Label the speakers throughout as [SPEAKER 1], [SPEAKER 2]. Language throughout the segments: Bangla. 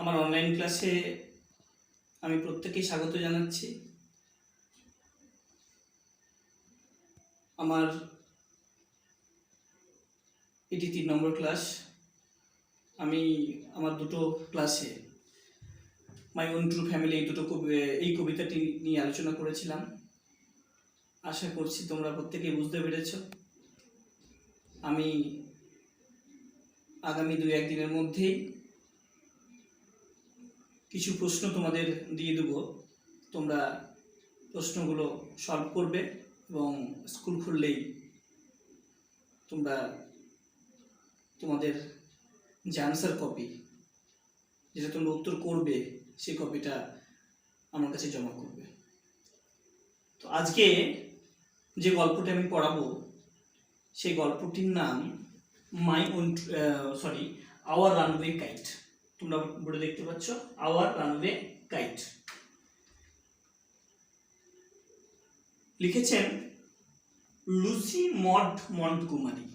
[SPEAKER 1] আমার অনলাইন ক্লাসে আমি প্রত্যেককেই স্বাগত জানাচ্ছি। আমার এটি 3 নম্বর ক্লাস। আমি আমার দুটো ক্লাসে মাই ওন ট্রু ফ্যামিলি এই কবিতাটি নিয়ে আলোচনা করেছিলাম। আশা করছি তোমরা প্রত্যেকেই বুঝতে পেরেছ। আমি আগামী 2-1 দিনের মধ্যেই কিছু প্রশ্ন তোমাদের দিয়ে দেব। তোমরা প্রশ্নগুলো সলভ করবে এবং স্কুল খুললেই তোমরা তোমাদের যে আনসার কপি, যেটা তোমরা উত্তর করবে, সেই কপিটা আমার কাছে জমা করবে। তো আজকে যে গল্পটি আমি পড়াবো সেই গল্পটির নাম আওয়ার রানওয়ে কাইট। তোমরা বোর্ডে দেখতে পাচ্ছ আওয়ার রানওয়ে কাইট। লিখেছেন লুসি মড মন্টগোমারি।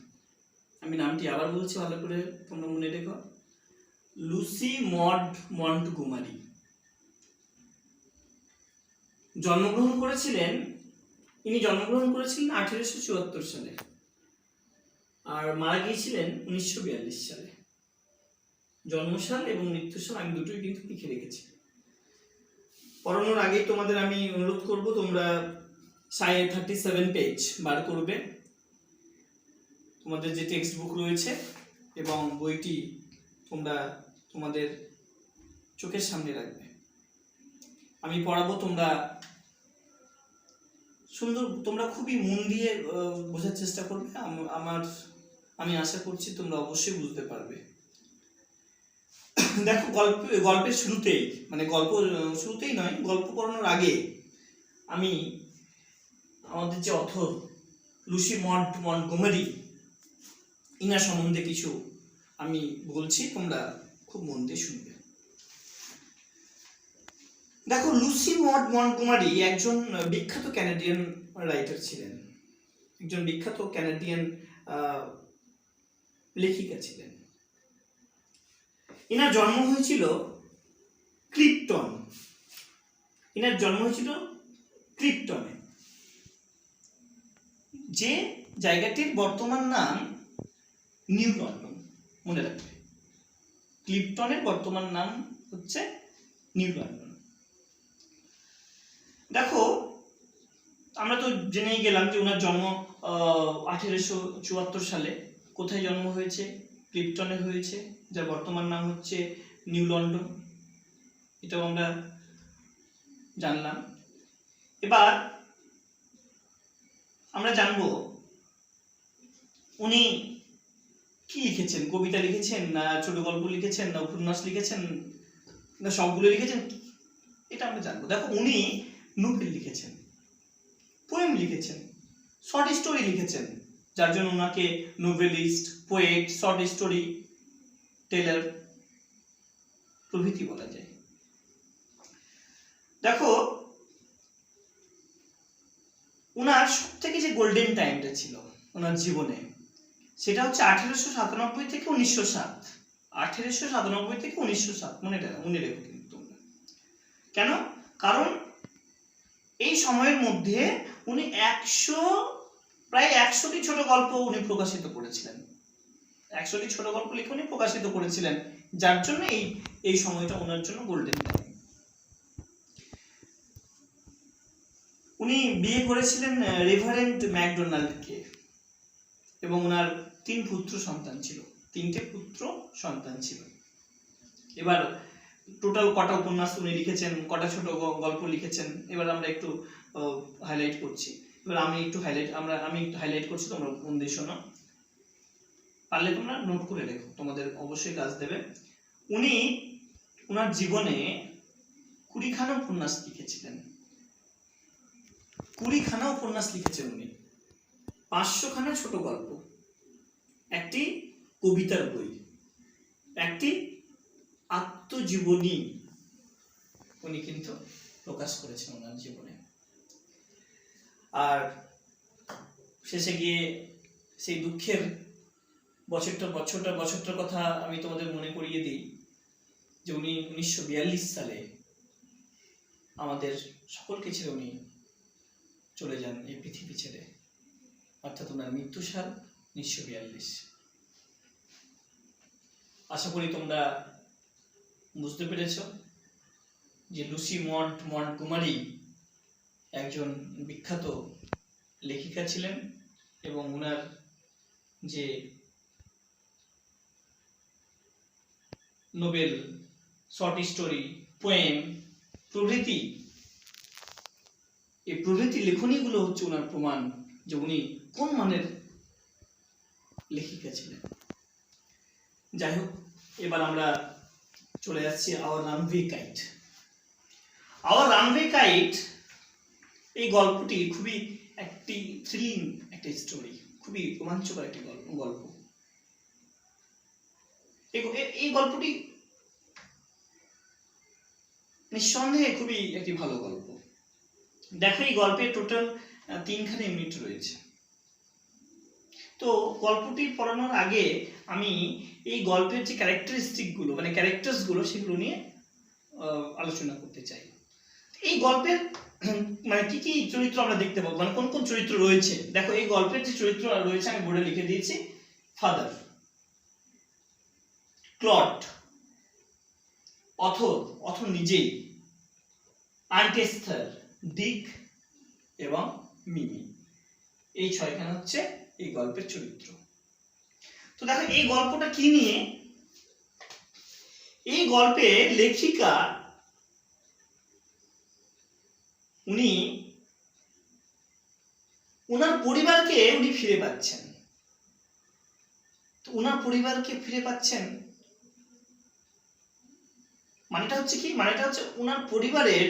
[SPEAKER 1] আমি নামটি আবার বলছি, ভালো করে তোমরা মনে রেখো, লুসি মড মন্টগোমারি। ইনি জন্মগ্রহণ করেছিলেন 1874 সালে আর মারা গিয়েছিলেন 1942 সালে। জন্মসাল এবং মৃত্যুসাল আমি দুটোই কিন্তু লিখে রেখেছি। পড়ানোর আগেই তোমাদের আমি অনুরোধ করব, তোমরা 37 পেজ বার করবে, তোমাদের যে টেক্সট বুক রয়েছে এবং বইটি তোমরা তোমাদের চোখের সামনে রাখবে। আমি পড়াবো, তোমরা খুবই মন দিয়ে বোঝার চেষ্টা করবে। আমি আশা করছি তোমরা অবশ্যই বুঝতে পারবে। দেখো, গল্পের শুরুতেই, গল্প পড়ানোর আগে আমি আমাদের যে author Lucy mod Montgomery, inner সম্বন্ধে কিছু আমি বলছি, তোমরা খুব মন দিয়ে শুনবে। দেখো, লুসি মড মন্টগোমারি একজন বিখ্যাত ক্যানাডিয়ান রাইটার ছিলেন, একজন বিখ্যাত ক্যানাডিয়ান লেখিকা ছিলেন। ইনার জন্ম হয়েছিল ক্লিপটনে, যে জায়গাটির বর্তমান নাম নিউ লন্ডন। মনে রাখবে, ক্লিপটনের বর্তমান নাম হচ্ছে নিউ লন্ডন। দেখো, আমরা তো জেনেই গেলাম যে ওনার জন্ম 1874 সালে। কোথায় জন্ম হয়েছে? ক্লিপটনে হয়েছে, যার বর্তমান নাম হচ্ছে নিউ লন্ডন। এটাও আমরা জানলাম। এবার আমরা জানবো উনি কি লিখেছেন, কবিতা লিখেছেন না ছোট গল্প লিখেছেন না উপন্যাস লিখেছেন না সবগুলো লিখেছেন, এটা আমরা জানবো। দেখো, উনি নোবেল লিখেছেন, পোয়েম লিখেছেন, শর্ট স্টোরি লিখেছেন, যার জন্য ওনাকে Nobelist, poet, short story teller প্রভৃতি বলা যায়। দেখো, ওনার সব থেকে যে গোল্ডেন টাইমটা ছিল ওনার জীবনে, সেটা হচ্ছে 1897 থেকে 1907। 1897 থেকে 1907 মনে রেখো কিন্তু তোমরা। কেন? কারণ এই সময়ের মধ্যে উনি প্রায় 100টি ছোট গল্প উনি প্রকাশিত করেছিলেন। 100টি ছোট গল্প লিখে উনি প্রকাশিত করেছিলেন, যার জন্য এই সময়টা ওনার জন্য গোল্ডেন টাইম। উনি বিয়ে করেছিলেন রেভারেন্ড ম্যাকডোনাল্ডকে এবং ওনার 3 পুত্র সন্তান ছিল, 3টে পুত্র সন্তান ছিল। এবার টোটাল কটা উপন্যাস উনি লিখেছেন, কটা ছোট গল্প লিখেছেন, এবার আমরা একটু হাইলাইট করছি। এবার আমি একটু হাইলাইট করছি, তোমরা মন দিয়ে শোনো। পারলে তোমরা নোট করে রেখো, তোমাদের অবশ্যই কাজ দেবে। উনি ওনার জীবনে 20খানা উপন্যাস লিখেছিলেন। 20খানা উপন্যাস লিখেছেন উনি, 500খানা ছোট গল্প, একটি কবিতার বই, একটি আত্মজীবনী উনি কিন্তু প্রকাশ করেছেন ওনার জীবনে। আর শেষে গিয়ে সেই দুঃখের বছরটার কথা আমি তোমাদের মনে করিয়ে দিই। যে উনি 1942 সালে আমাদের সকলকে ছেড়ে উনি চলে যান এই পৃথিবী ছেড়ে, অর্থাৎ ওনার মৃত্যু সাল 1942। আশা করি তোমরা বুঝতে পেরেছ যে লুসি মন্টগোমারি একজন বিখ্যাত লেখিকা ছিলেন এবং ওনার যে নোবেল, শর্ট স্টোরি, পোয়েম প্রভৃতি, এই প্রভৃতি লেখনীগুলো হচ্ছে ওনার প্রমাণ যে উনি কোন মানের লেখিকা ছিলেন। যাই হোক, এবার আমরা চলে যাচ্ছি our runaway kite. Our runaway kite এই গল্পটি খুবই একটি থ্রিলিং একটা স্টোরি, খুবই রোমাঞ্চকর একটি গল্প। এই গল্পটি নিঃসন্দেহে খুবই একটি ভালো গল্প। দেখো, এই গল্পের টোটাল 3খানা ইউনিট রয়েছে। তো গল্পটি পড়ানোর আগে আমি এই গল্পের যে ক্যারেক্টারিস্টিকগুলো, মানে ক্যারেক্টার্সগুলো, সেগুলো নিয়ে আলোচনা করতে চাই। এই গল্পের মানে কি কি চরিত্র আমরা দেখতে পাবো, মানে কোন কোন চরিত্র রয়েছে। দেখো, এই গল্পের যে চরিত্র রয়েছে আমি বোর্ডে লিখে দিয়েছি। ফাদার, ক্লড, অথর নিজেই, আন্ট এস্থার, ডিক এবং মিমি, এই 6খানা হচ্ছে এই গল্পের চরিত্র। তো দেখো, এই গল্পটা কি নিয়ে। এই গল্পে লেখিকা উনি ওনার পরিবারকে উনি ফিরে পাচ্ছেন। তো ওনার পরিবারকে ফিরে পাচ্ছেন মানেটা হচ্ছে কি? মানেটা হচ্ছে ওনার পরিবারের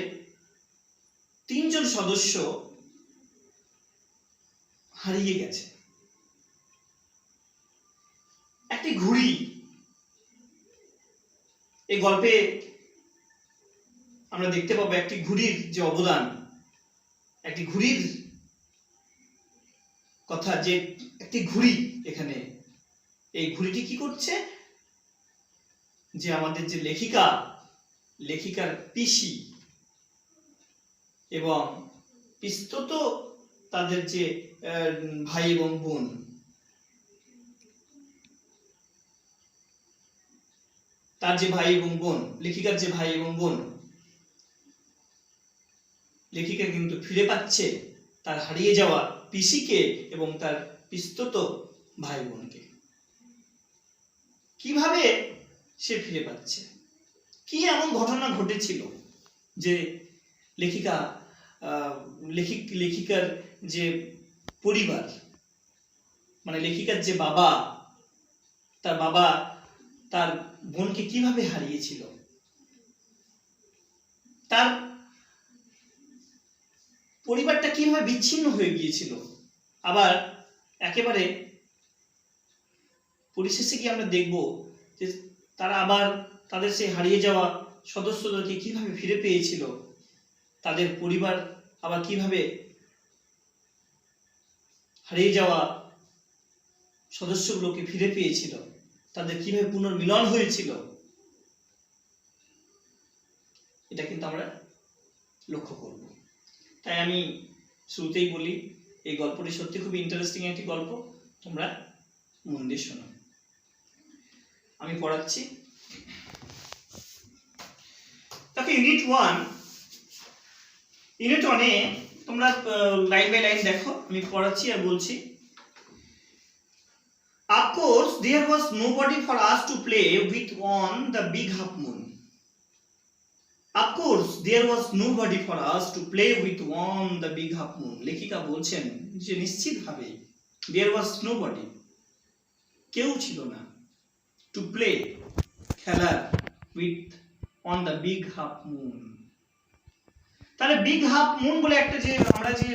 [SPEAKER 1] 3জন সদস্য হারিয়ে গেছে। একটি ঘুড়ি, এই গল্পে আমরা দেখতে পাবো একটি ঘুড়ির যে অবদান, একটি ঘুড়ির কথা, যে একটি ঘুড়ি, এখানে এই ঘুড়িটি কি করছে, যে আমাদের যে লেখিকার পিসি এবং পিস্তত তাদের যে ভাই এবং বোন, তার যে ভাই এবং বোন, লেখিকার যে ভাই এবং বোন, লেখিকা কিন্তু ফিরে পাচ্ছে তার হারিয়ে যাওয়া পিসিকে এবং তার পিস্তত ভাই বোনকে। কিভাবে সে ফিরে পাচ্ছে, কি এমন ঘটনা ঘটেছিল যে লেখিকার যে পরিবার, মানে লেখিকার যে বাবা, তার বাবা তার বোনকে কিভাবে হারিয়েছিল, তার পরিবারটা কিভাবে বিচ্ছিন্ন হয়ে গিয়েছিল, আবার একেবারে পরিশেষে কি আমরা দেখব যে তারা আবার তাদের সেই হারিয়ে যাওয়া সদস্যদেরকে কিভাবে ফিরে পেয়েছিল, তাদের পরিবার আবার কিভাবে হারিয়ে যাওয়া সদস্যগুলোকে ফিরে পেয়েছিল, তাদের কিভাবে পুনর্মিলন হয়েছিল, এটা কিন্তু আমরা লক্ষ্য করব। তাই আমি শুরুতেই বলি, এই গল্পটি সত্যি খুবই ইন্টারেস্টিং একটি গল্প, তোমরা মন দিয়ে শোনো। আমি পড়াচ্ছি। তাকে ইউনিট 1-এ তোমরা লাইন বাই লাইন দেখো, আমি পড়াচ্ছি আর বলছি। Of course, there was nobody for us to play with on the big half moon. Of course, there was nobody for us to play with on the big half moon. লেখিকা বলছেন যে নিশ্চিতভাবে there was nobody, কেউ ছিল না, to play, খেলার, with on the big half moon। তাহলে বিগ হাফ মুন বলে একটা যে আমরা যে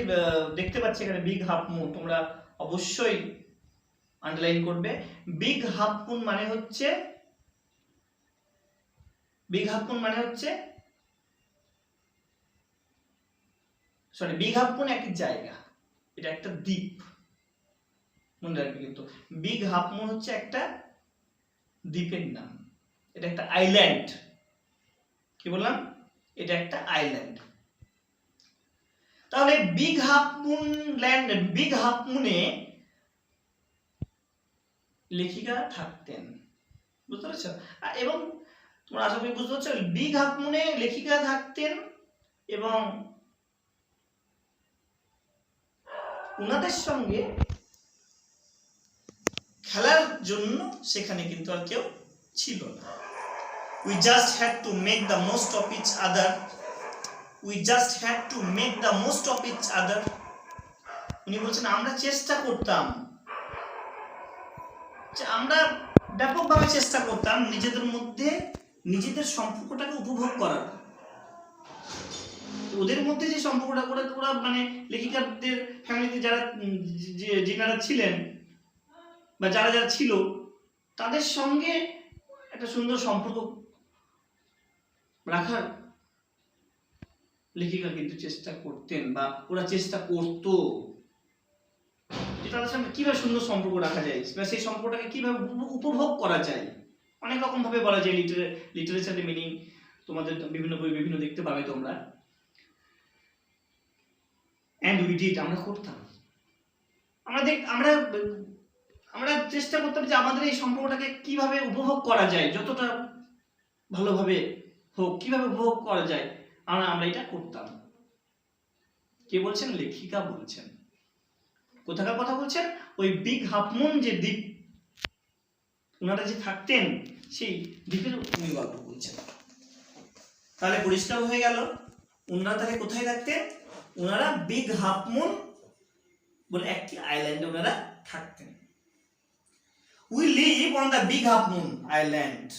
[SPEAKER 1] দেখতে পাচ্ছি এখানে, বিগ হাফ মুন, তোমরা অবশ্যই আন্ডারলাইন করবে। বিগ হাফ মুন মানে হচ্ছে, বিগ হাফ মুন একটি জায়গা, এটা একটা দ্বীপ, মনে রাখবে কিন্তু। বিগ হাফ মুন হচ্ছে একটা দ্বীপের নাম, এটা একটা আইল্যান্ড, কি বললাম, এটা একটা আইল্যান্ড। তাহলে big half moon land, big half মুনে লেখিকা থাকতেন, বুঝতে পারছো? এবং তোমরা আশা করি বুঝতে পারছো, বিগ হাফ মুনে লেখিকা থাকতেন এবং ওনাদের সঙ্গে খেলার জন্য সেখানে কিন্তু আর কেউ ছিল না। We just had to make the most of each other. We just had to make the most of each other. উনি বলছেন আমরা চেষ্টা করতাম, আমরা ব্যাপকভাবে চেষ্টা করতাম নিজেদের মধ্যে নিজেদের সম্পর্কটাকে উপভোগ করার। ওদের মধ্যে যে সম্পর্কটা ওরা মানে লেখিকাদের ফ্যামিলিতে যারা যিনারা ছিলেন বা যারা যারা ছিল তাদের সঙ্গে একটা সুন্দর সম্পর্ক রাখার লেখিকা কিন্তু চেষ্টা করতেন বা ওরা চেষ্টা করতো যে তাদের সঙ্গে কিভাবে সুন্দর সম্পর্ক রাখা যায় বা সেই সম্পর্কটাকে কিভাবে উপভোগ করা যায়। অনেক রকম ভাবে বলা যায়, লিটারেচারের মিনিং তোমাদের বিভিন্ন বই বিভিন্ন দেখতে পাবে তোমরা। এন্ড উই ডিড, আমরা করতাম, আমরা চেষ্টা করতাম যে আমাদের এই সম্পর্কটাকে কিভাবে উপভোগ করা যায়, যতটা ভালোভাবে হোক কিভাবে উপভোগ করা যায়, আমরা এটা করতাম। কে বলছেন? লেখিকা বলছেন। কোথাকার কথা বলছেন? ওই বিগ হাফ মুন যে দ্বীপ ওনারা যে থাকতেন সেই দ্বীপের উনি গল্প বলছেন। তাহলে পরিষ্কার হয়ে গেল ওনারা তাহলে কোথায় থাকতেন? ওনারা বিগ হাফ মুন বলে একটি আইল্যান্ডে ওনারা থাকতেন। We live on the big half moon island.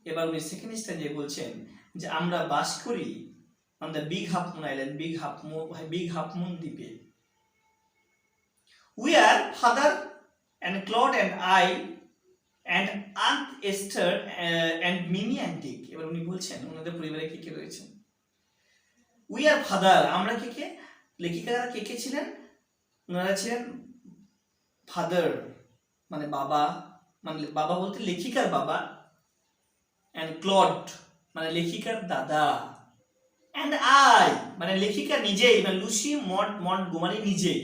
[SPEAKER 1] এবার উনি সেকেন্ড স্ট্যান্ডে বলছেন যে আমরা বাস করি on the big half moon island, big half moon দ্বীপে। We are father and Claude and I and Aunt Esther and Mimi and Dick. এবার উনি বলছেন ওনাদের পরিবারে কে কে রয়েছে। We are father, আমরা কে কে, লেখিকারা কে কে ছিলেন? ওনারা ছিলেন ফাদার মানে বাবা, মানে বাবা বলতে লেখিকার বাবা, অ্যান্ড ক্লড মানে লেখিকার দাদা, অ্যান্ড আই মানে লেখিকা নিজেই মানে লুসি মন্টগোমারি নিজেই,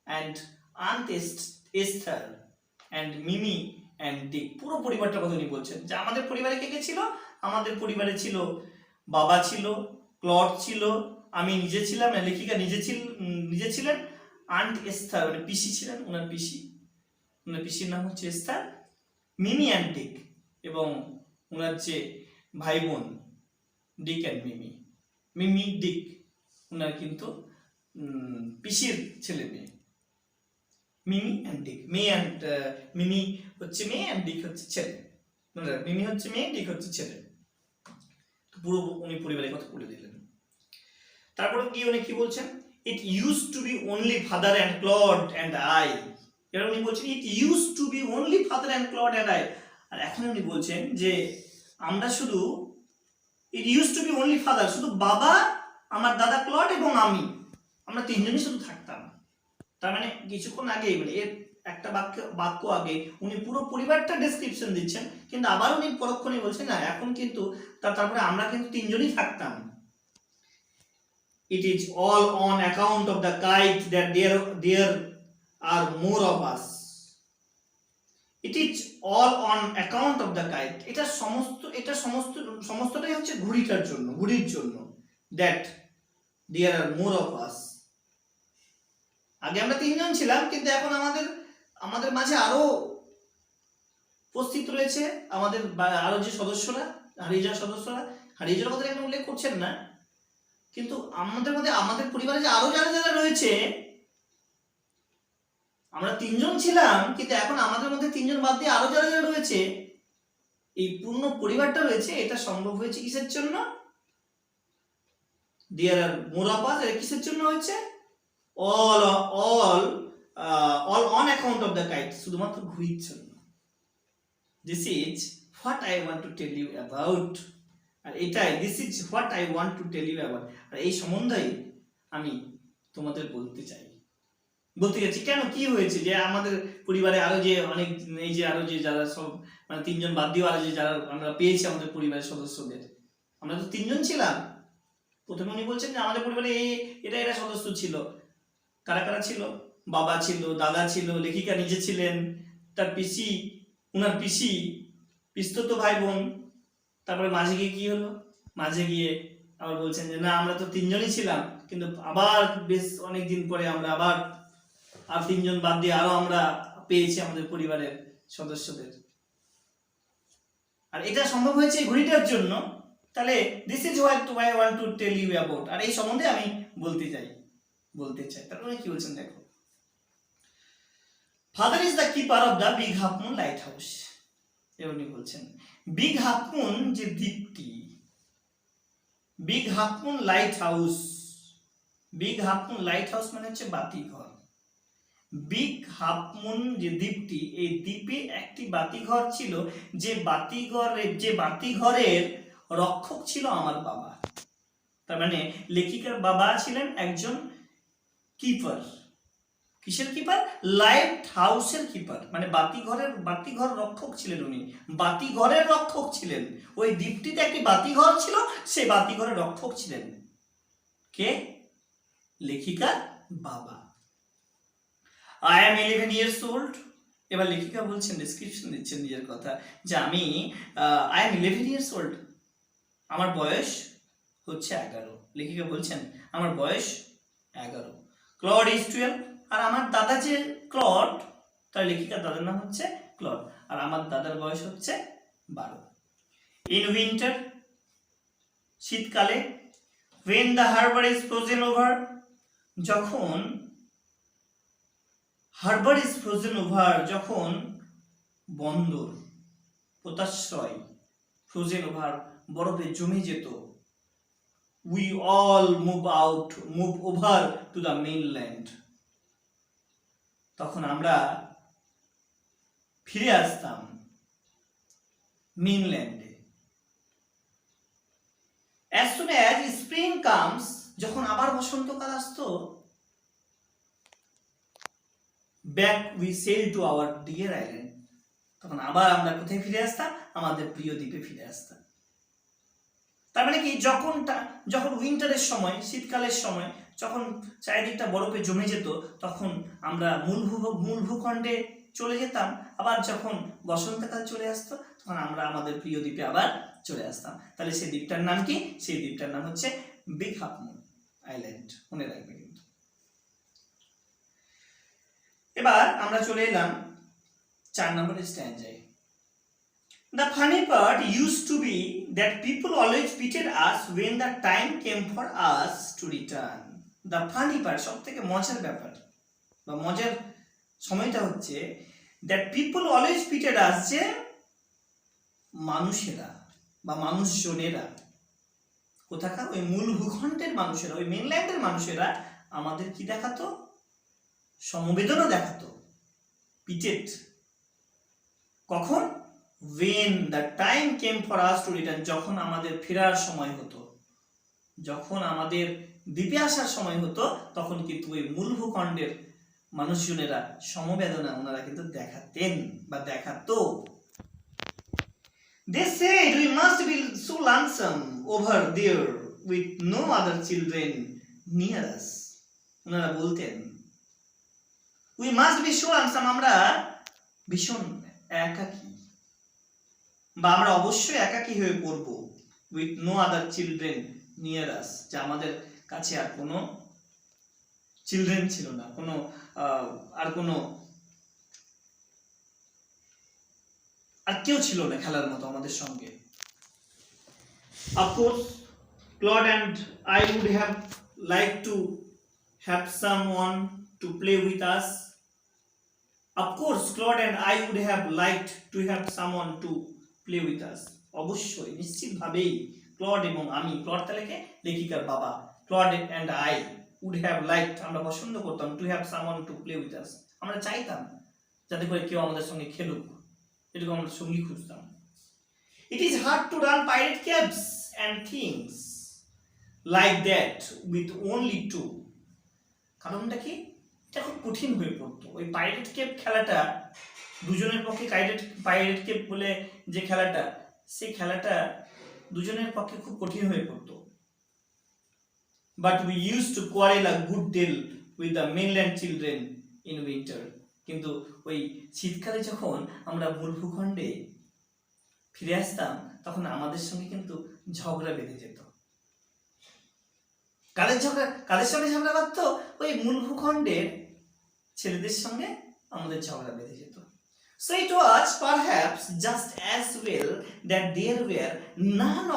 [SPEAKER 1] and aunt Esther and Mimi and Dick. পুরো পরিবারটার কথা উনি বলছেন যে আমাদের পরিবারে কে কে ছিল। আমাদের পরিবারে ছিল বাবা ছিল, ক্লড ছিল, আমি নিজে ছিলাম, লেখিকা নিজে ছিলেন, আন্ট এস্থার মানে পিসি ছিলেন, ওনার পিসির নাম হচ্ছে এস্থার, মিমি অ্যান্ড ডিক এবং ওনার যে ভাই বোন ডিক অ্যান্ড মিমি ডিক ওনার কিন্তু পিসির ছেলে মেয়ে। মিমি অ্যান্ড ডিক, মিমি হচ্ছে মেয়ে অ্যান্ড ডিক হচ্ছে ছেলে, মিমি হচ্ছে মেয়ে, ডিক হচ্ছে ছেলে। তো পুরো উনি পরিবারের কথা বলে দিলেন। তারপরে কি উনি কি বলছেন? It used to be only father and Claude and I. এবার উনি বলছেন it used to be only father and Claude and I. আর এখন উনি বলছেন যে আমরা শুধু it used to be only father, শুধু বাবা, আমার দাদা ক্লড এবং আমরা তিনজনই শুধু থাকতাম। তার মানে কিছুক্ষণ আগে মানে এর একটা বাক্য আগে উনি পুরো পরিবারটা ডেসক্রিপশন দিচ্ছেন, কিন্তু আবার উনি পরক্ষণে বলছেন না এখন কিন্তু তারপরে আমরা কিন্তু তিনজনই থাকতাম। It is all on account of the kite that there are more of us. It is all on account of the kite. এটা সমস্তটাই হচ্ছে ঘুড়ির জন্য। That there are more of us. আগে আমরা তিনজন ছিলাম, কিন্তু এখন আমাদের মাঝে আরো উপস্থিত রয়েছে আমাদের আরো যে সদস্যরা, হারিয়ে যাওয়ার কথা এখানে উল্লেখ করছেন না, কিন্তু আমাদের মধ্যে আমাদের পরিবারে যে আরো যারা রয়েছে, আমরা তিনজন ছিলাম কিন্তু এখন আমাদের মধ্যে তিনজন বাদ দিয়ে আরো যারা রয়েছে, এই পূর্ণ পরিবারটা রয়েছে, এটা সম্ভব হয়েছে কিসের জন্য? দেয়ার আর মোর অফ আস। এটা কিসের জন্য হয়েছে? all on account of the kite, শুধুমাত্র ঘুড়ির জন্য। This is what I want to tell you about. R this is what I want to tell you about. আর এই সম্বন্ধেই আমি তোমাদের বলতে চাই। বলতে গেছি কেন, কি হয়েছে যে আমাদের পরিবারে আরো যে অনেক, এই যে আরো যে যারা সব মানে তিনজন বাদ দিয়েও আরো যে যারা আমরা পেয়েছি আমাদের পরিবারের সদস্যদের, আমরা তো তিনজন ছিলাম। প্রথমে উনি বলছেন যে আমাদের পরিবারে এই এরা সদস্য ছিল। কারা কারা ছিল? বাবা ছিল, দাদা ছিল, লেখিকা নিজে ছিলেন, তার পিসি, উনার পিসি, পিস্তত ভাই বোন। তারপরে মাঝে গিয়ে কি হলো? মাঝে গিয়ে আবার বলছেন যে না আমরা তো তিনজনই ছিলাম, কিন্তু আবার বেশ অনেকদিন পরে আমরা আবার আর তিনজন বাদ দিয়ে আরো আমরা পেয়েছি আমাদের পরিবারের সদস্যদের। আর এটা সম্ভব হয়েছে এই ঘড়িটার জন্য। তাহলে this is what I want to tell you about. আর এই সম্বন্ধে আমি বলতে চাই। তারপরে কি বলছেন দেখো, father is the keeper of the big half moon lighthouse. উনি বলছেন বিগ হাফ মুন যে দ্বীপটি, big half moon lighthouse, big half moon lighthouse মানে হচ্ছে বাতিঘর। বিগ হাফ মুন যে দ্বীপটি, এই দ্বীপে একটি বাতিঘর ছিল, যে বাতিঘরের রক্ষক ছিল আমার বাবা। তার মানে লেখিকার বাবা ছিলেন একজন কিপার। কিসের কিপার? লাইট হাউসের কিপার, মানে বাতিঘর রক্ষক ছিলেন উনি, বাতিঘরের রক্ষক ছিলেন। ওই দ্বীপটিতে একটি বাতিঘর ছিল, সেই বাতিঘরের রক্ষক ছিলেন কে? লেখিকার বাবা। I am 11 years old। এবার লেখিকা বলছেন, ডেসক্রিপশন দিচ্ছেন নিজের কথা, যে আমি I am 11 years old, আমার বয়স হচ্ছে 11। লেখিকা বলছেন আমার বয়স 11। ক্লড ইজ 12, আর আমার দাদা যে ক্লড, তার লেখিকার দাদার নাম হচ্ছে ক্লড, আর আমার দাদার বয়স হচ্ছে 12। ইন উইন্টার, শীতকালে, when the harbor is frozen over, যখন হারবার ইজ ফ্রোজেন ওভার, যখন বন্দর, পোতাশ্রয়, ফ্রোজেন ওভার বরফে জমে যেত, we all move over to the mainland, তখন আমরা ফিরে আসতাম মেইনল্যান্ডে। As soon as spring comes, যখন আবার বসন্তকাল আসতো, back we sail to our dear island, তখন আবার আমরা কোথায় ফিরে আসতাম? আমাদের প্রিয় দ্বীপে ফিরে আসতাম। তার মানে কি, যখন উইন্টারের সময়, শীতকালের সময়, যখন চারিদিকটা বরফে জমে যেত, তখন আমরা মূল ভূখণ্ডে চলে যেতাম। আবার যখন বসন্তকাল চলে আসতো, তখন আমরা আমাদের প্রিয় দ্বীপে আবার চলে আসতাম। তাহলে সেই দ্বীপটার নাম কি? সেই দ্বীপটার নাম হচ্ছে বিগ হাফ মুন আইল্যান্ড, মনে রাখবে কিন্তু। এবার আমরা চলে এলাম 4 নম্বরের স্ট্যান্জায়। The funny part used to be that people always pitied us when the time came for us to return. The funny part, সব থেকে মজার ব্যাপার বা মজার সময়টা হচ্ছে that people always pitied us, যে মানুষেরা বা মানুষজনেরা, কোথাকার? ওই মূল ভূখণ্ডের মানুষেরা, ওই মেইনল্যান্ডের মানুষেরা আমাদের কি দেখাতো? সমবেদনা দেখাতো, পিটেড। কখন? when the time came for us to return, যখন আমাদের ফেরার সময় হতো, যখন আমাদের দ্বীপে আসার সময় হতো, তখন কিন্তু ওই মূল ভূখণ্ডের মানুষজনেরা সমবেদনা ওনারা কিন্তু দেখাতেন বা দেখাতো। They said we must be so lonesome over there with no other children near us. ওনারা বলতেন we must be so lonesome, আমরা ভীষণ একাকী, বা আমরা অবশ্যই একাকী হয়ে পড়ব, with no other children near us, যে আমাদের কাছে আর কোনো চিলড্রেন ছিল না, কোনো আর কেউ ছিল না খেলার মতো আমাদের সঙ্গে। Of course, Claude and I would have liked to have someone to play with us. Of course, Claude and I would have liked to have someone to play with us. অবশ্যই, নিশ্চিতভাবেই ক্লড এবং আমি, ক্লড তাহলে লেখিকার বাবা, clod and I would have liked, আমরা পছন্দ করতাম, to have someone to play with us, আমরা চাইতাম যাতে করে কেউ আমাদের সঙ্গে খেলুক, এরকম আমরা সঙ্গী খুঁজতাম। It is hard to run pirate caves and things like that with only two. কারণটা কি? এটা খুব কঠিন হয়ে পড়তো। ওই পাইরেট কেপ খেলাটা দুজনের পক্ষে, পাইরেট কেপ বলে যে খেলাটা, সেই খেলাটা দুজনের পক্ষে খুব কঠিন হয়ে পড়তো। But we use to quarrel a good deal with the mainland children in winter. কিন্তু ওই শীতকালে যখন আমরা মূল ভূখণ্ডে ফিরে আসতাম, তখন আমাদের সঙ্গে কিন্তু ঝগড়া বেঁধে যেত। কাদের সঙ্গে ঝগড়া বাঁধতো? ওই মূল ভূখণ্ডের ছেলেদের সঙ্গে আমাদের ঝগড়া বেঁধে যেত। So it was perhaps just as well that there were none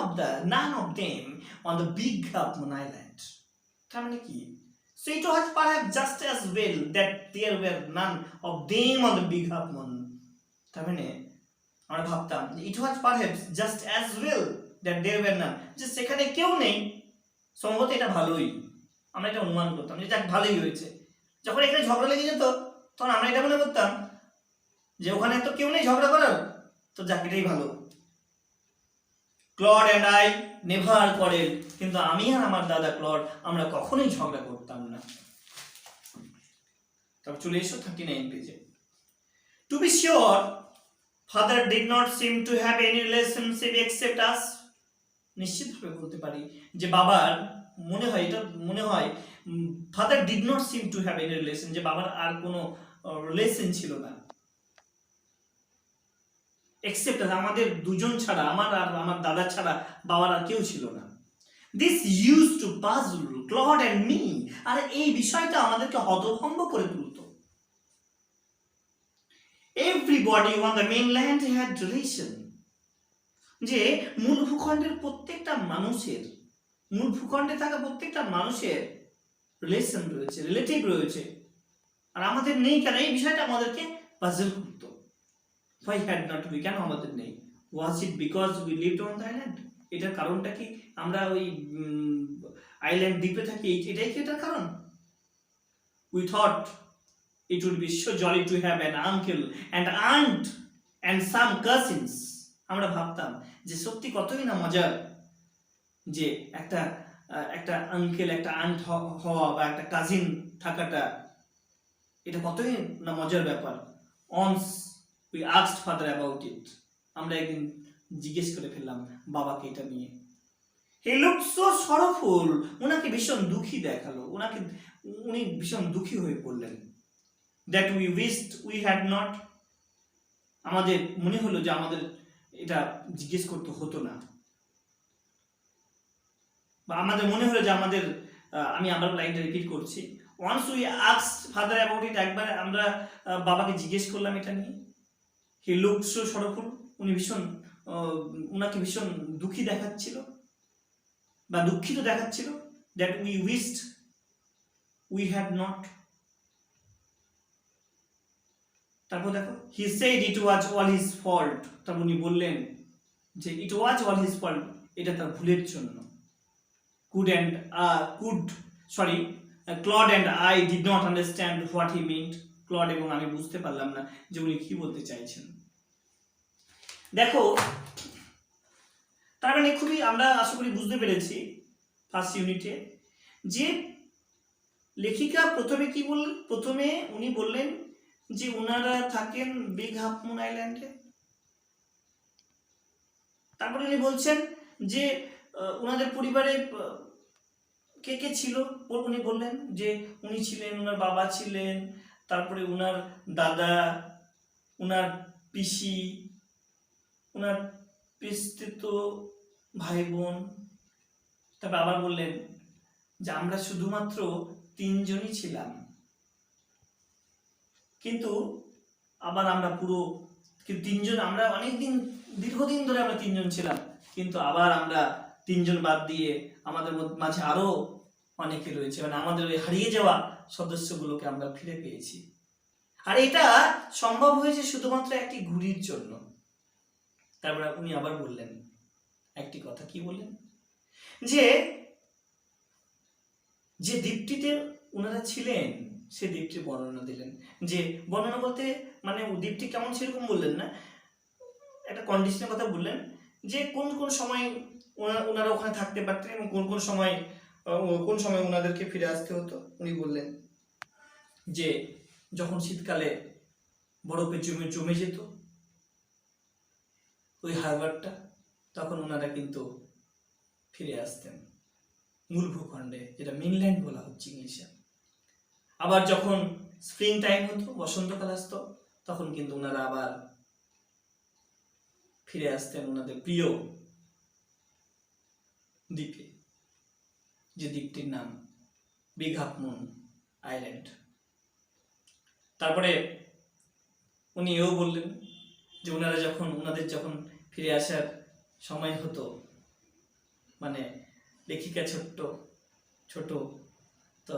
[SPEAKER 1] of them on the Big Half Moon Island. তার মানে কি? So it was perhaps just as well that there were none of them on the Big Half Moon. তার মানে আমরা ভাবতাম it was perhaps just as well that there were none, যে সেখানে কেউ নেই, সম্ভবত এটা ভালোই, আমরা এটা অনুমান করতাম যে যাক ভালোই হয়েছে। যখন এখানে ঝগড়া লেগে যেত তখন আমরা এটা মনে করতাম যে ওখানে তো কেউ নেই ঝগড়া করার, তো যাক এটাই ভালো। Claude and I never quarrel, কিন্তু আমি আর আমার দাদা ক্লড আমরা কখনোই ঝগড়া করতাম না। তারপর চলে এসো 39 পেজে। To be sure father did not seem to have any relationship except us. নিশ্চিতভাবে বলতে পারি যে বাবার মনে হয় father did not seem to have any relation, যে বাবার আর কোনো রিলেশন ছিল না এক্সেপ্ট আমাদের দুজন ছাড়া, আমার আর আমার দাদা ছাড়া বাবার আর কেউ ছিল না। This used to puzzle Claude and me, আর এই বিষয়টা আমাদেরকে হতভম্ব করে তুলতো। Everybody on the mainland had relation, যে মূল ভূখণ্ডে থাকা প্রত্যেকটা মানুষের রিলেশন রয়েছে, রিলেটিভ রয়েছে, আর আমাদের নেই কেন? এই বিষয়টা আমাদেরকে পাজল করতো। Why had not we, কেন আমাদের নেই? Was it because we lived on the island? এটার কারণটা কি? আমরা ওই আইল্যান্ড দ্বীপে থাকি, এটাই কি এটার কারণ? We thought it would be so jolly to have an uncle and aunt and some cousins. আমরা ভাবতাম যে সত্যি কতই না মজার যে একটা আঙ্কেল, একটা আন্ট হওয়া বা একটা কাজিন থাকাটা, এটা কতই না মজার ব্যাপার। Once we asked father about it, আমরা একদিন জিজ্ঞেস করে ফেললাম বাবাকে এটা নিয়ে। He looked so sorrowful, ওনাকে ভীষণ দুঃখী দেখালো, উনি ভীষণ দুঃখী হয়ে পড়লেন। That we wished we had not, আমাদের মনে হলো যে আমাদের এটা জিজ্ঞেস করতে হতো না, বা আমাদের মনে হলো যে আমাদের, আমি আবার লাইনটা রিপিট করছি, once we asked father about it, একবার আমরা বাবাকে জিজ্ঞেস করলাম এটা নিয়ে। He looked so sorrowful, উনাকে ভীষণ দুঃখী দেখাচ্ছিল বা দুঃখিত দেখাচ্ছিল। That we wished we had not. তারপর দেখো, he said it was all his fault, তারপর উনি বললেন যে it was all his fault, এটা তার ভুলের জন্য। Claude and I did not understand what he meant. Claude এবং আমি বুঝতে পারলাম না যে উনি কি বলতে চাইছেন। দেখো, তার মানে খুবই আমরা আশা করি বুঝতে পেরেছি ফার্স্ট ইউনিটে যে লেখিকা প্রথমে কি বললেন। প্রথমে উনি বললেন যে ওনারা থাকেন বিগ হাফ মুন আইল্যান্ডে। তারপরে উনি বলছেন যে ওনাদের পরিবারে কে কে ছিল। উনি বললেন যে উনি ছিলেন, ওনার বাবা ছিলেন, তারপরে ওনার দাদা, ওনার পিসি, ওনার পিস্তিত ভাই বোন। তারপর আবার বললেন যে আমরা শুধুমাত্র 3 জনই ছিলাম, কিন্তু আবার আমরা পুরো 3 জন, আমরা দীর্ঘদিন ধরে আমরা 3 জন ছিলাম, কিন্তু আবার আমরা 3 জন বাদ দিয়ে আমাদের মাঝে আরো অনেকে রয়েছে, মানে আমাদের ওই হারিয়ে যাওয়া সদস্যগুলোকে আমরা ফিরে পেয়েছি। আর এটা সম্ভব হয়েছে শুধুমাত্র একটি ঘুড়ির জন্য। তারপরে উনি আবার বললেন একটি কথা, কি বললেন, যে দ্বীপটিতে ওনারা ছিলেন সে দ্বীপটির বর্ণনা দিলেন। যে বর্ণনা বলতে মানে দ্বীপটি কেমন সেরকম বললেন না, একটা কন্ডিশনের কথা বললেন, যে কোন কোন সময় ওনারা ওখানে থাকতে পারতেন এবং কোন সময় ওনাদেরকে ফিরে আসতে হতো উনি বললেন। যে যখন শীতকালে বরফে জমে জমে যেত ওই হারবারটা, তখন ওনারা কিন্তু ফিরে আসতেন মূল ভূখণ্ডে, যেটা মেনল্যান্ড বলা হচ্ছে ইংলিশে। আবার যখন স্প্রিং টাইম হতো, বসন্তকাল আসতো, তখন কিন্তু ওনারা আবার ফিরে আসতেন ওনাদের প্রিয় দ্বীপে, যে দ্বীপটির নাম বিগ হাফ মুন আইল্যান্ড। তারপরে উনি এও বললেন যে ওনাদের যখন ফিরে আসার সময় হতো, মানে লেখিকা ছোট তো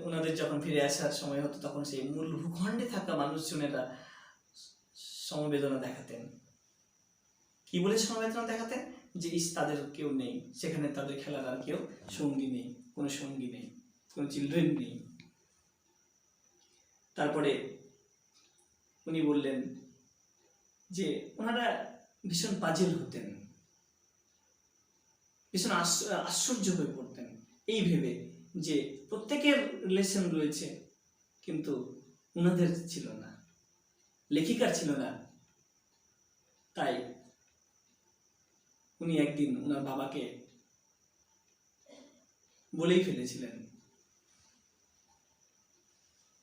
[SPEAKER 1] ওনাদের যখন ফিরে আসার সময় হতো, তখন সেই মূল ভূখণ্ডে থাকা মানুষজনেরা সমবেদনা দেখাতেন। কি বলে সমবেদনা দেখাতেন? যে তাদের কেউ নেই সেখানে, তাদের খেলার আর কেউ সঙ্গী নেই, কোনো সঙ্গী নেই, কোনো চিলড্রেন নেই। তারপরে উনি বললেন যে ওনারা ভীষণ পাজেল হতেন, ভীষণ আশ্চর্য হয়ে পড়তেন এই ভেবে যে প্রত্যেকের রিলেশন রয়েছে, কিন্তু ওনাদের ছিল না, লেখিকার ছিল না। তাই উনি একদিন ওনার বাবাকে বলেই ফেলেছিলেন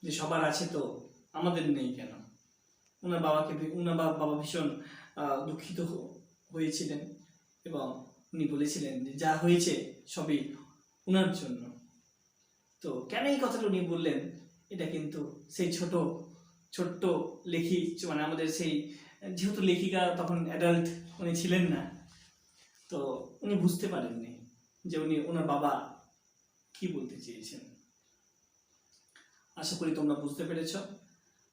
[SPEAKER 1] যে সবার আছে তো আমাদের নেই কেন। ওনার বাবা ভীষণ দুঃখিত হয়েছিলেন এবং উনি বলেছিলেন যে যা হয়েছে সবই ওনার জন্য। তো কেন এই কথাটা উনি বললেন, এটা কিন্তু সেই ছোট্ট মানে আমাদের সেই, যেহেতু লেখিকা তখন অ্যাডাল্ট উনি ছিলেন না, তো উনি বুঝতে পারেননি যে ওনার বাবা কি বলতে চেয়েছেন। আশা করি তোমরা বুঝতে পেরেছ,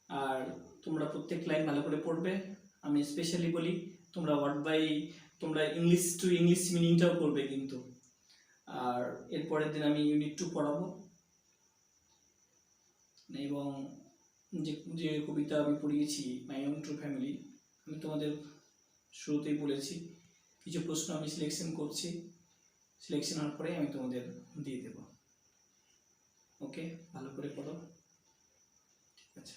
[SPEAKER 1] আর তোমরা প্রত্যেক লাইন ভালো করে পড়বে। আমি স্পেশালি বলি তোমরা তোমরা ইংলিশ টু ইংলিশ মিনিংটাও করবে কিন্তু। আর এরপরের দিন আমি ইউনিট 2 পড়াবো, এবং যে কবিতা আমি পড়িয়েছি মাই ওন ট্রু ফ্যামিলি, আমি তোমাদের শুরুতেই বলেছি কিছু প্রশ্ন আমি সিলেকশন করছি, সিলেকশন হওয়ার পরে আমি তোমাদের দিয়ে দেব। ওকে, ভালো করে পড়ো, ঠিক আছে।